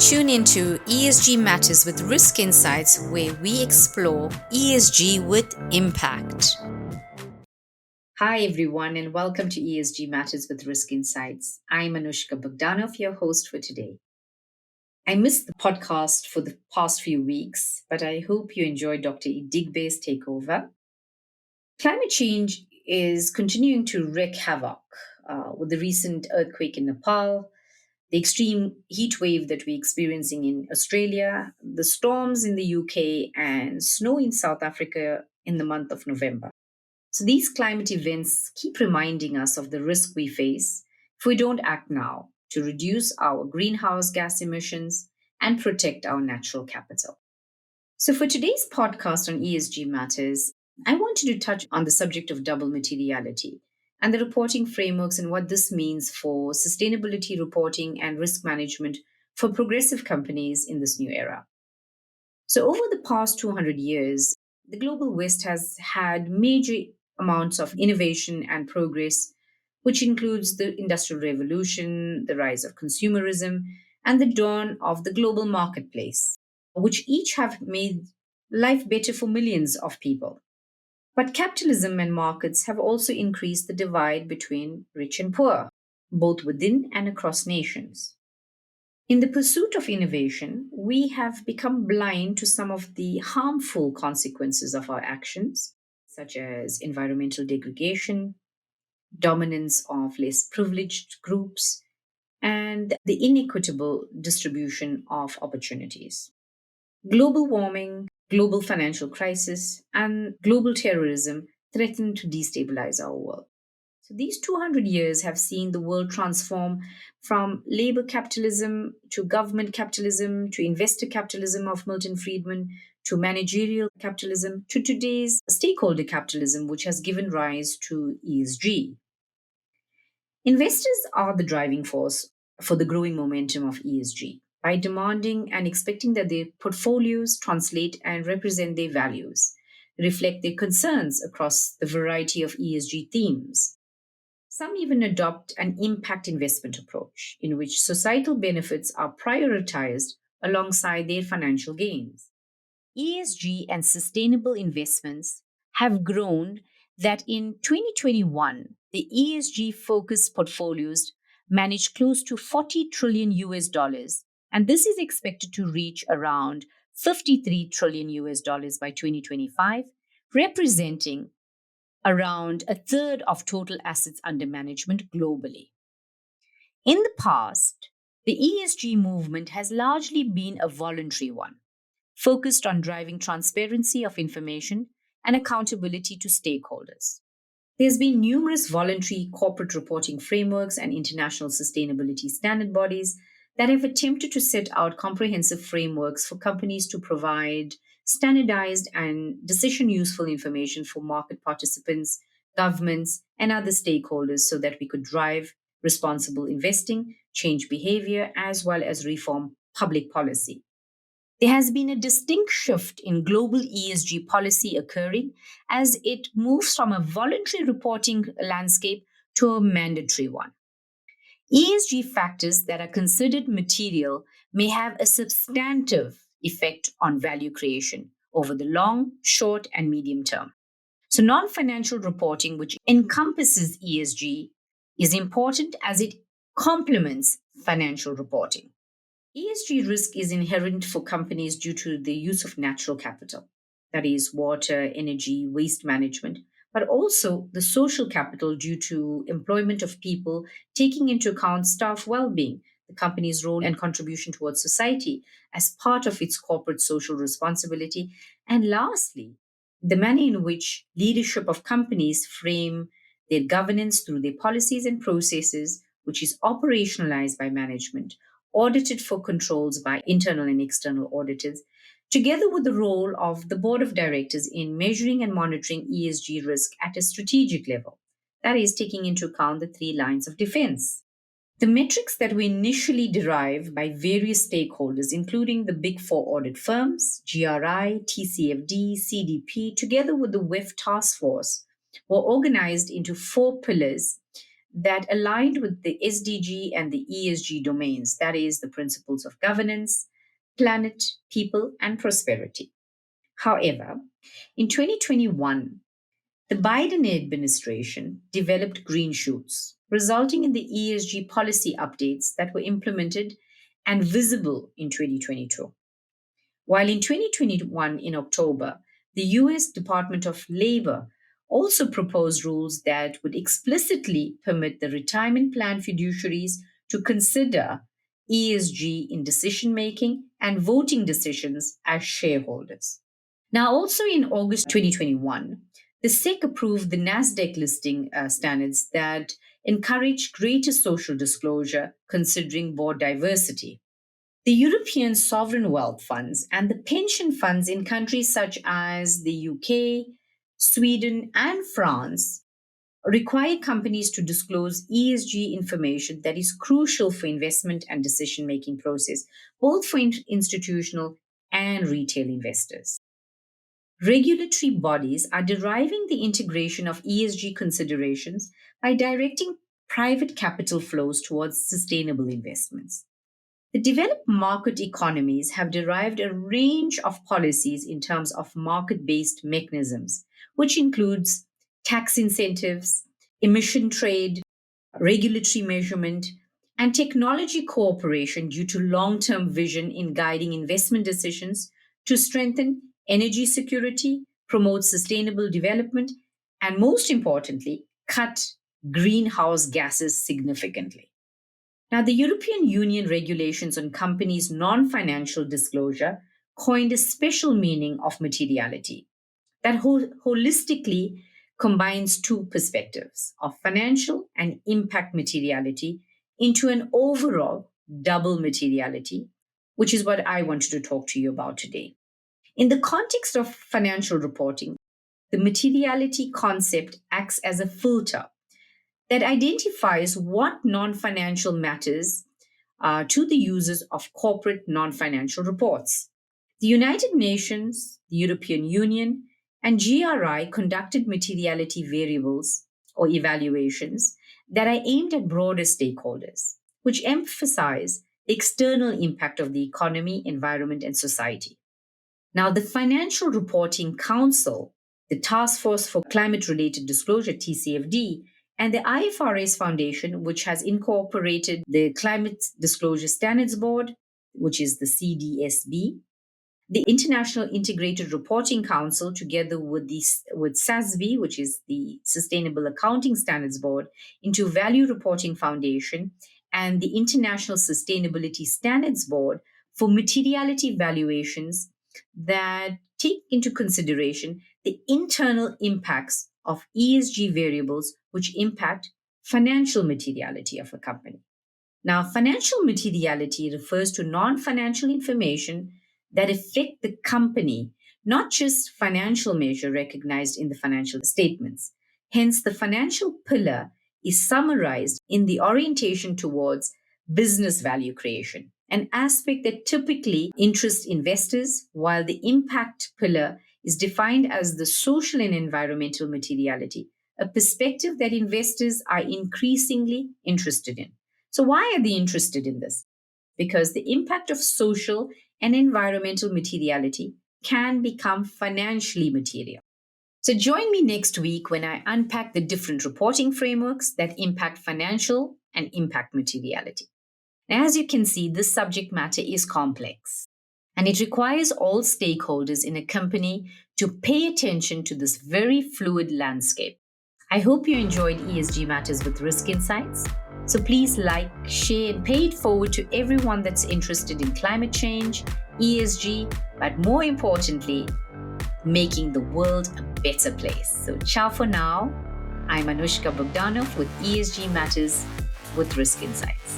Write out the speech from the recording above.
Tune into ESG Matters with Risk Insights, where we explore ESG with impact. Hi, everyone, and welcome to ESG Matters with Risk Insights. I'm Anushka Bogdanov, your host for today. I missed the podcast for the past few weeks, but I hope you enjoyed Dr. Idigbe's takeover. Climate change is continuing to wreak havoc with the recent earthquake in Nepal, the extreme heat wave that we're experiencing in Australia, the storms in the UK, and snow in South Africa in the month of November. So these climate events keep reminding us of the risk we face if we don't act now to reduce our greenhouse gas emissions and protect our natural capital. So for today's podcast on ESG matters, I wanted to touch on the subject of double materiality and the reporting frameworks and what this means for sustainability reporting and risk management for progressive companies in this new era. So over the past 200 years, the global West has had major amounts of innovation and progress, which includes the Industrial Revolution, the rise of consumerism, and the dawn of the global marketplace, which each have made life better for millions of people. But capitalism and markets have also increased the divide between rich and poor, both within and across nations. In the pursuit of innovation, we have become blind to some of the harmful consequences of our actions, such as environmental degradation, dominance of less privileged groups, and the inequitable distribution of opportunities. Global warming, global financial crisis, and global terrorism threaten to destabilize our world. So these 200 years have seen the world transform from labor capitalism to government capitalism to investor capitalism of Milton Friedman to managerial capitalism to today's stakeholder capitalism, which has given rise to ESG. Investors are the driving force for the growing momentum of ESG by demanding and expecting that their portfolios translate and represent their values, reflect their concerns across the variety of ESG themes. Some even adopt an impact investment approach in which societal benefits are prioritized alongside their financial gains. ESG and sustainable investments have grown that in 2021, the ESG focused portfolios managed close to 40 trillion US dollars, and this is expected to reach around 53 trillion US dollars by 2025, representing around a third of total assets under management globally. In the past, the ESG movement has largely been a voluntary one, focused on driving transparency of information and accountability to stakeholders. There's been numerous voluntary corporate reporting frameworks and international sustainability standard bodies that have attempted to set out comprehensive frameworks for companies to provide standardized and decision useful information for market participants, governments, and other stakeholders so that we could drive responsible investing, change behavior, as well as reform public policy. There has been a distinct shift in global ESG policy occurring as it moves from a voluntary reporting landscape to a mandatory one. ESG factors that are considered material may have a substantive effect on value creation over the long, short, and medium term. So, non financial reporting, which encompasses ESG, is important as it complements financial reporting. ESG risk is inherent for companies due to the use of natural capital, that is, water, energy, waste management, but also the social capital due to employment of people, taking into account staff well being, the company's role and contribution towards society as part of its corporate social responsibility, and lastly, the manner in which leadership of companies frame their governance through their policies and processes, which is operationalized by management, audited for controls by internal and external auditors, together with the role of the board of directors in measuring and monitoring ESG risk at a strategic level, that is, taking into account the three lines of defense. The metrics that were initially derived by various stakeholders, including the Big Four audit firms, GRI, TCFD, CDP, together with the WEF task force, were organized into four pillars that aligned with the SDG and the ESG domains, that is, the principles of governance, planet, people, and prosperity. However, in 2021, the Biden administration developed green shoots, resulting in the ESG policy updates that were implemented and visible in 2022. While in 2021, in October, the US Department of Labor also proposed rules that would explicitly permit the retirement plan fiduciaries to consider ESG in decision making and voting decisions as shareholders. Now, also in August 2021, the SEC approved the NASDAQ listing standards that encourage greater social disclosure considering board diversity. The European sovereign wealth funds and the pension funds in countries such as the UK, Sweden, and France require companies to disclose ESG information that is crucial for investment and decision making process, both for institutional and retail investors. Regulatory bodies are deriving the integration of ESG considerations by directing private capital flows towards sustainable investments. The developed market economies have derived a range of policies in terms of market-based mechanisms, which includes tax incentives, emission trade, regulatory measurement, and technology cooperation due to long-term vision in guiding investment decisions to strengthen energy security, promote sustainable development, and most importantly, cut greenhouse gases significantly. Now, the European Union regulations on companies' non-financial disclosure coined a special meaning of materiality that holistically combines two perspectives of financial and impact materiality into an overall double materiality, which is what I wanted to talk to you about today. In the context of financial reporting, the materiality concept acts as a filter that identifies what non-financial matters to the users of corporate non-financial reports. The United Nations, the European Union, and GRI conducted materiality variables or evaluations that are aimed at broader stakeholders, which emphasize the external impact of the economy, environment, and society. Now, the Financial Reporting Council, the Task Force for Climate-Related Disclosure, TCFD, and the IFRS Foundation, which has incorporated the Climate Disclosure Standards Board, which is the CDSB, the International Integrated Reporting Council, together with SASB, which is the Sustainable Accounting Standards Board, into Value Reporting Foundation, and the International Sustainability Standards Board for materiality valuations that take into consideration the internal impacts of ESG variables which impact financial materiality of a company. Now, financial materiality refers to non-financial information that affect the company, not just financial measure recognized in the financial statements. Hence, the financial pillar is summarized in the orientation towards business value creation, an aspect that typically interests investors, while the impact pillar is defined as the social and environmental materiality, a perspective that investors are increasingly interested in. So why are they interested in this? Because the impact of social and environmental materiality can become financially material. So join me next week when I unpack the different reporting frameworks that impact financial and impact materiality. Now, as you can see, this subject matter is complex, and it requires all stakeholders in a company to pay attention to this very fluid landscape. I hope you enjoyed ESG Matters with Risk Insights. So please like, share, and pay it forward to everyone that's interested in climate change, ESG, but more importantly, making the world a better place. So ciao for now. I'm Anushka Bogdanov with ESG Matters with Risk Insights.